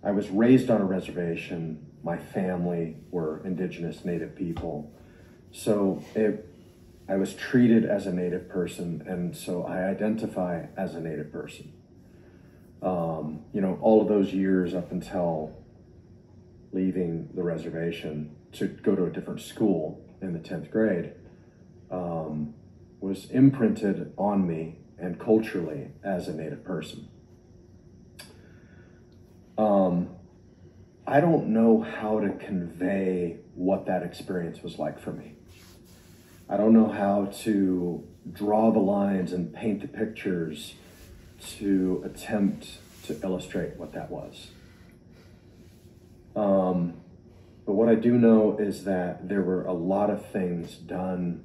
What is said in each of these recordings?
I was raised on a reservation. My family were indigenous Native people. So I was treated as a Native person, and so I identify as a Native person. You know, all of those years up until leaving the reservation to go to a different school in the 10th grade was imprinted on me and culturally as a Native person. I don't know how to convey what that experience was like for me. I don't know how to draw the lines and paint the pictures to attempt to illustrate what that was. But what I do know is that there were a lot of things done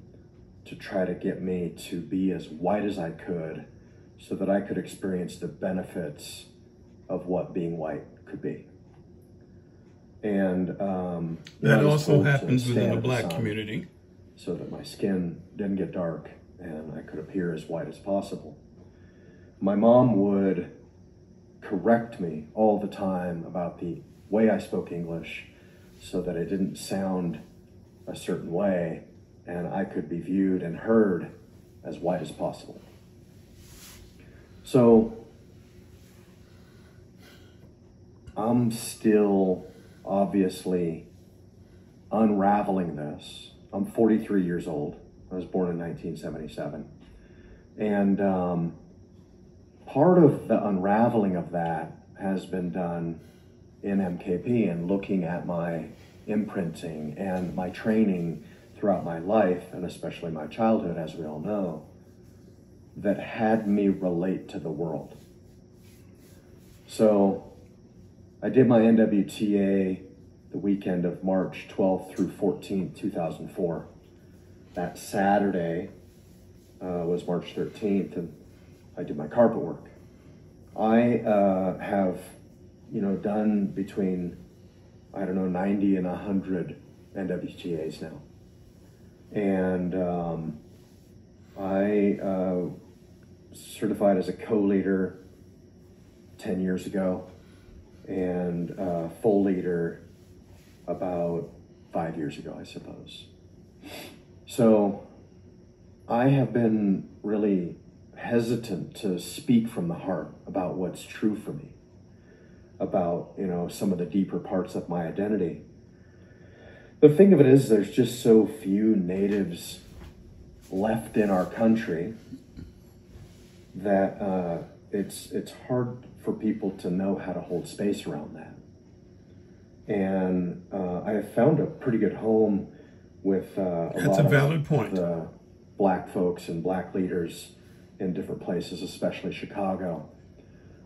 to try to get me to be as white as I could so that I could experience the benefits of what being white could be. And that also happens within the Black community. So that my skin didn't get dark and I could appear as white as possible. My mom would correct me all the time about the way I spoke English so that it didn't sound a certain way and I could be viewed and heard as white as possible. So I'm still obviously unraveling this. I'm 43 years old. I was born in 1977. And part of the unraveling of that has been done in MKP and looking at my imprinting and my training throughout my life, and especially my childhood, as we all know, that had me relate to the world. So I did my NWTA the weekend of March 12th through 14th, 2004. That Saturday was March 13th, and I did my carpet work. I have, done between, 90 and 100 NWTAs now. And I certified as a co-leader 10 years ago, and full leader about 5 years ago, I suppose. So I have been really hesitant to speak from the heart about what's true for me, about, some of the deeper parts of my identity. The thing of it is, there's just so few natives left in our country that it's hard for people to know how to hold space around that. And I have found a pretty good home with a lot of the Black folks and Black leaders in different places, especially Chicago.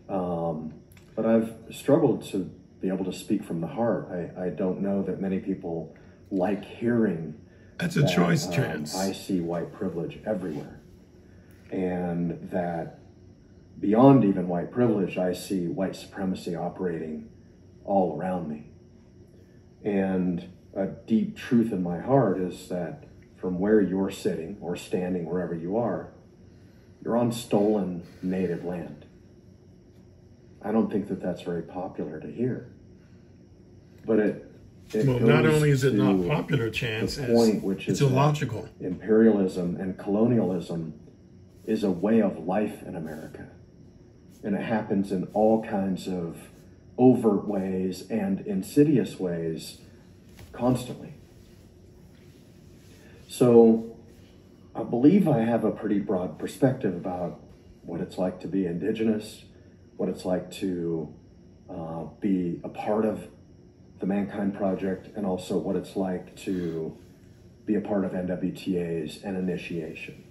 But I've struggled to be able to speak from the heart. I don't know that many people like hearing that's a choice, Chance. I see white privilege everywhere. And that beyond even white privilege, I see white supremacy operating all around me. And a deep truth in my heart is that from where you're sitting or standing, wherever you are, you're on stolen native land. I don't think that that's very popular to hear. But it well, not only is it not popular, Chance, the point, which it's is illogical. Imperialism and colonialism is a way of life in America. And it happens in all kinds of overt ways and insidious ways constantly. So I believe I have a pretty broad perspective about what it's like to be indigenous, what it's like to be a part of the Mankind Project, and also what it's like to be a part of NWTAs and initiation.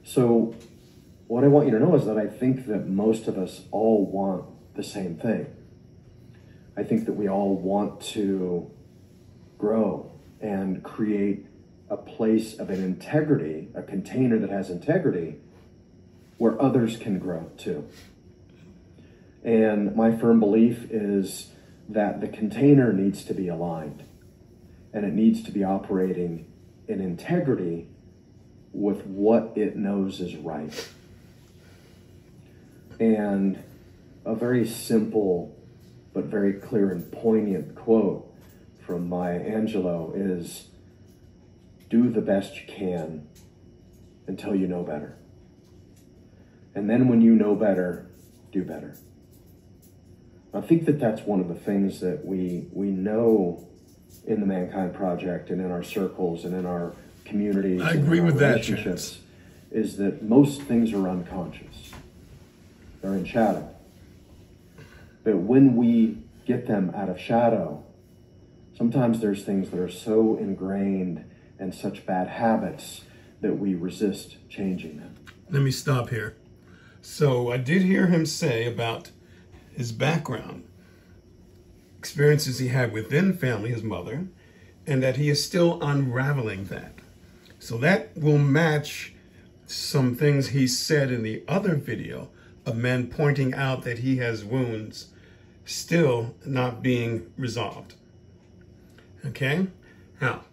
So what I want you to know is that I think that most of us all want the same thing. I think that we all want to grow and create a place of an integrity, a container that has integrity, where others can grow too. And my firm belief is that the container needs to be aligned, and it needs to be operating in integrity with what it knows is right. And a very simple but very clear and poignant quote from Maya Angelou is, do the best you can until you know better. And then when you know better, do better. I think that that's one of the things that we know in the Mankind Project and in our circles and in our communities. I agree with that, Chance. Is that most things are unconscious. They're in shadow. But when we get them out of shadow, sometimes there's things that are so ingrained and such bad habits that we resist changing them. Let me stop here. So I did hear him say about his background, experiences he had within family, his mother, and that he is still unraveling that. So that will match some things he said in the other video of men pointing out that he has wounds still not being resolved. Okay? Now,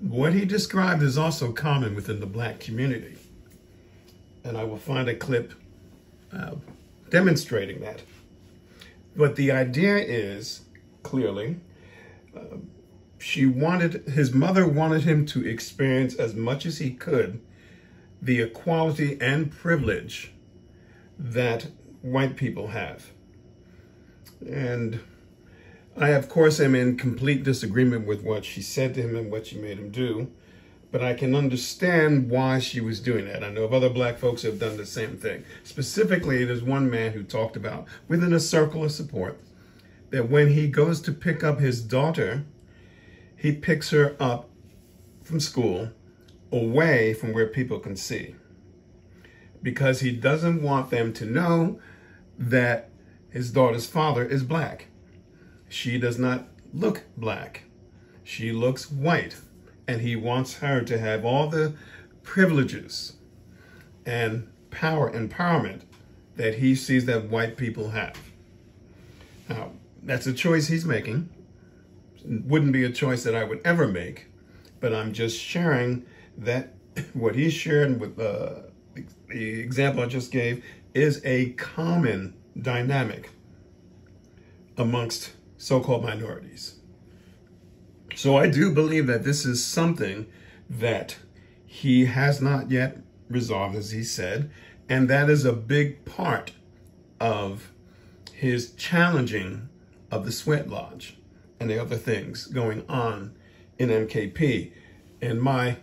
what he described is also common within the Black community. And I will find a clip demonstrating that. But the idea is, clearly, his mother wanted him to experience as much as he could the equality and privilege that white people have. And I, of course, am in complete disagreement with what she said to him and what she made him do, but I can understand why she was doing that. I know of other Black folks who have done the same thing. Specifically, there's one man who talked about, within a circle of support, that when he goes to pick up his daughter, he picks her up from school away from where people can see, because he doesn't want them to know that his daughter's father is Black. She does not look Black. She looks white. And he wants her to have all the privileges and empowerment that he sees that white people have. Now, that's a choice he's making. It wouldn't be a choice that I would ever make, but I'm just sharing that what he shared with the example I just gave is a common dynamic amongst so-called minorities. So I do believe that this is something that he has not yet resolved, as he said, and that is a big part of his challenging of the Sweat Lodge and the other things going on in MKP. And my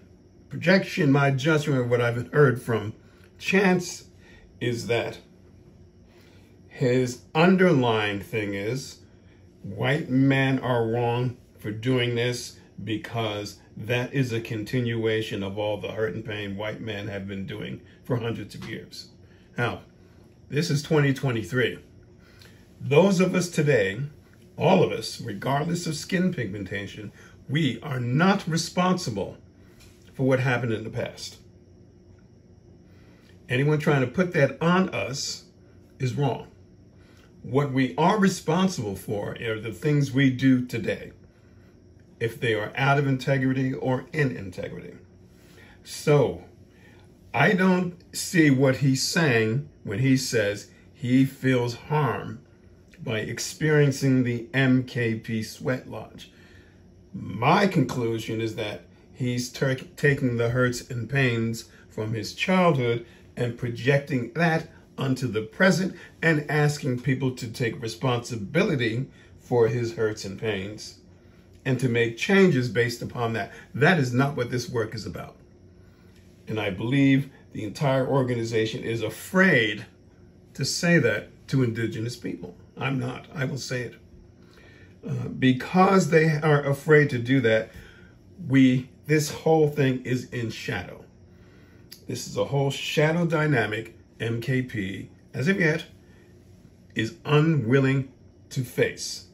projection, my judgment of what I've heard from Chance is that his underlying thing is white men are wrong for doing this because that is a continuation of all the hurt and pain white men have been doing for hundreds of years. Now, this is 2023. Those of us today, all of us, regardless of skin pigmentation, we are not responsible for what happened in the past. Anyone trying to put that on us is wrong. What we are responsible for are the things we do today, if they are out of integrity or in integrity. So I don't see what he's saying when he says he feels harm by experiencing the MKP Sweat Lodge. My conclusion is that he's taking the hurts and pains from his childhood and projecting that onto the present and asking people to take responsibility for his hurts and pains and to make changes based upon that. That is not what this work is about. And I believe the entire organization is afraid to say that to Indigenous people. I'm not. I will say it. Because they are afraid to do that, this whole thing is in shadow. This is a whole shadow dynamic MKP, as of yet, is unwilling to face.